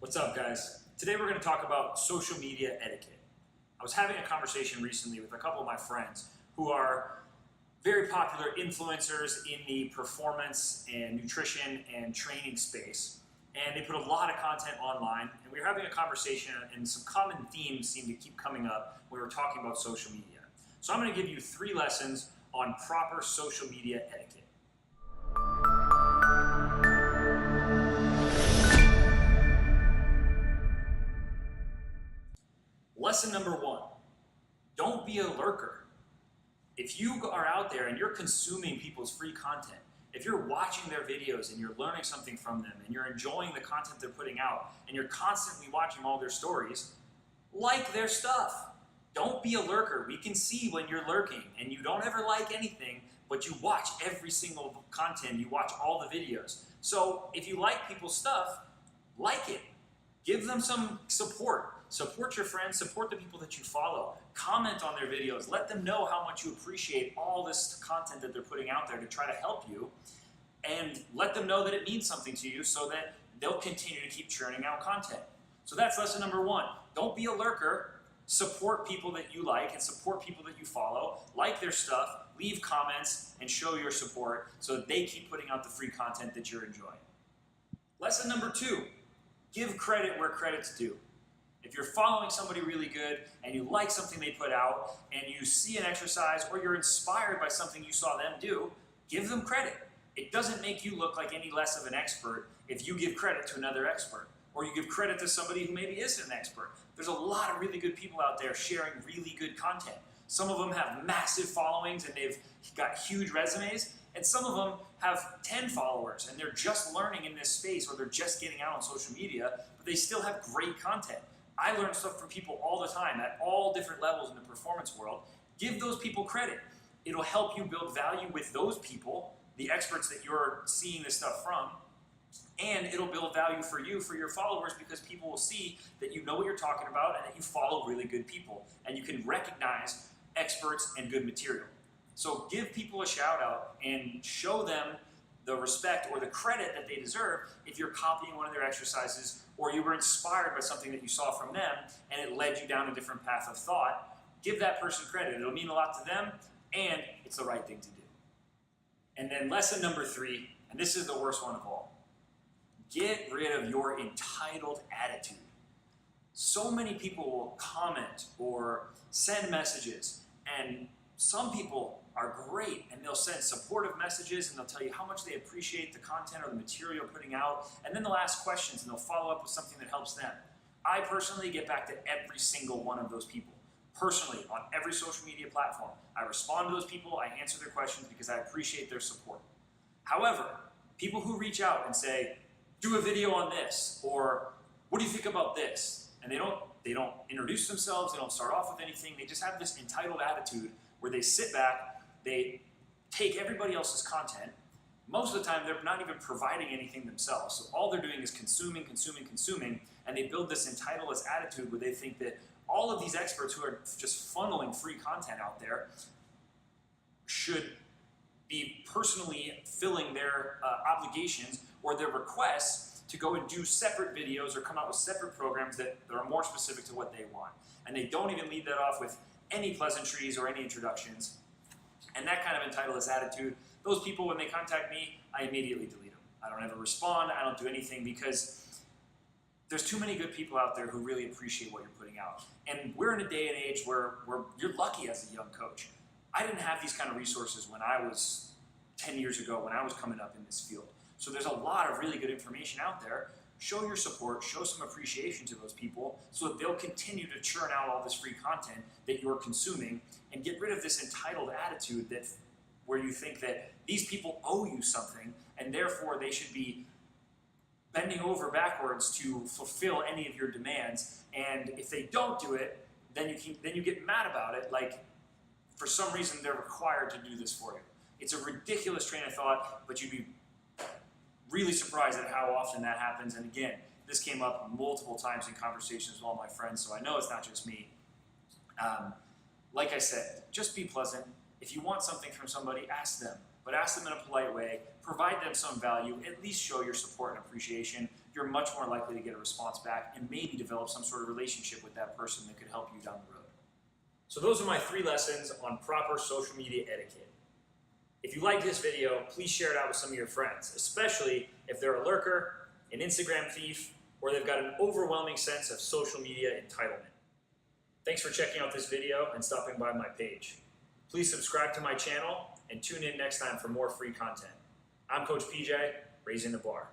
What's up, guys? Today we're going to talk about social media etiquette. I was having a conversation recently with a couple of my friends who are very popular influencers in the performance and nutrition and training space, and they put a lot of content online, and we were having a conversation and some common themes seem to keep coming up when we were talking about social media. So I'm going to give you 3 lessons on proper social media etiquette. Lesson number 1, don't be a lurker. If you are out there and you're consuming people's free content, if you're watching their videos and you're learning something from them and you're enjoying the content they're putting out and you're constantly watching all their stories, like their stuff. Don't be a lurker. We can see when you're lurking and you don't ever like anything, but you watch every single content, you watch all the videos. So if you like people's stuff, like it. Give them some support. Support your friends, support the people that you follow. Comment on their videos. Let them know how much you appreciate all this content that they're putting out there to try to help you. And let them know that it means something to you so that they'll continue to keep churning out content. So that's lesson number 1. Don't be a lurker. Support people that you like and support people that you follow. Like their stuff, leave comments, and show your support so that they keep putting out the free content that you're enjoying. Lesson number 2. Give credit where credit's due. If you're following somebody really good and you like something they put out and you see an exercise or you're inspired by something you saw them do, give them credit. It doesn't make you look like any less of an expert if you give credit to another expert or you give credit to somebody who maybe isn't an expert. There's a lot of really good people out there sharing really good content. Some of them have massive followings and they've got huge resumes, and some of them have 10 followers and they're just learning in this space or they're just getting out on social media, but they still have great content. I learn stuff from people all the time at all different levels in the performance world. Give those people credit. It'll help you build value with those people, the experts that you're seeing this stuff from, and it'll build value for you, for your followers, because people will see that you know what you're talking about and that you follow really good people, and you can recognize experts and good material. So give people a shout out and show them the respect or the credit that they deserve if you're copying one of their exercises or you were inspired by something that you saw from them and it led you down a different path of thought. Give that person credit. It'll mean a lot to them and it's the right thing to do. And then lesson number 3, and this is the worst one of all. Get rid of your entitled attitude. So many people will comment or send messages, and some people are great and they'll send supportive messages and they'll tell you how much they appreciate the content or the material you're putting out, and then they'll ask questions and they'll follow up with something that helps them. I personally get back to every single one of those people. Personally, on every social media platform, I respond to those people, I answer their questions because I appreciate their support. However, people who reach out and say, do a video on this, or what do you think about this? And they don't introduce themselves, they don't start off with anything, they just have this entitled attitude where they sit back, they take everybody else's content. Most of the time, they're not even providing anything themselves. So all they're doing is consuming, and they build this entitled attitude where they think that all of these experts who are just funneling free content out there should be personally filling their obligations or their requests to go and do separate videos or come out with separate programs that are more specific to what they want. And they don't even lead that off with any pleasantries or any introductions. And that kind of entitled attitude, those people, when they contact me, I immediately delete them. I don't ever respond, I don't do anything, because there's too many good people out there who really appreciate what you're putting out. And we're in a day and age where you're lucky as a young coach. I didn't have these kind of resources when I was 10 years ago, when I was coming up in this field. So there's a lot of really good information out there. Show your support, show some appreciation to those people so that they'll continue to churn out all this free content that you're consuming, and get rid of this entitled attitude that where you think that these people owe you something and therefore they should be bending over backwards to fulfill any of your demands, and if they don't do it, then you get mad about it, like for some reason they're required to do this for you. It's a ridiculous train of thought, but you'd be really surprised at how often that happens. And again, this came up multiple times in conversations with all my friends, so I know it's not just me. Like I said, just be pleasant. If you want something from somebody, ask them. But ask them in a polite way, provide them some value, at least show your support and appreciation. you're much more likely to get a response back and maybe develop some sort of relationship with that person that could help you down the road. So those are my 3 lessons on proper social media etiquette. If you like this video, please share it out with some of your friends, especially if they're a lurker, an Instagram thief, or they've got an overwhelming sense of social media entitlement. Thanks for checking out this video and stopping by my page. Please subscribe to my channel and tune in next time for more free content. I'm Coach PJ, raising the bar.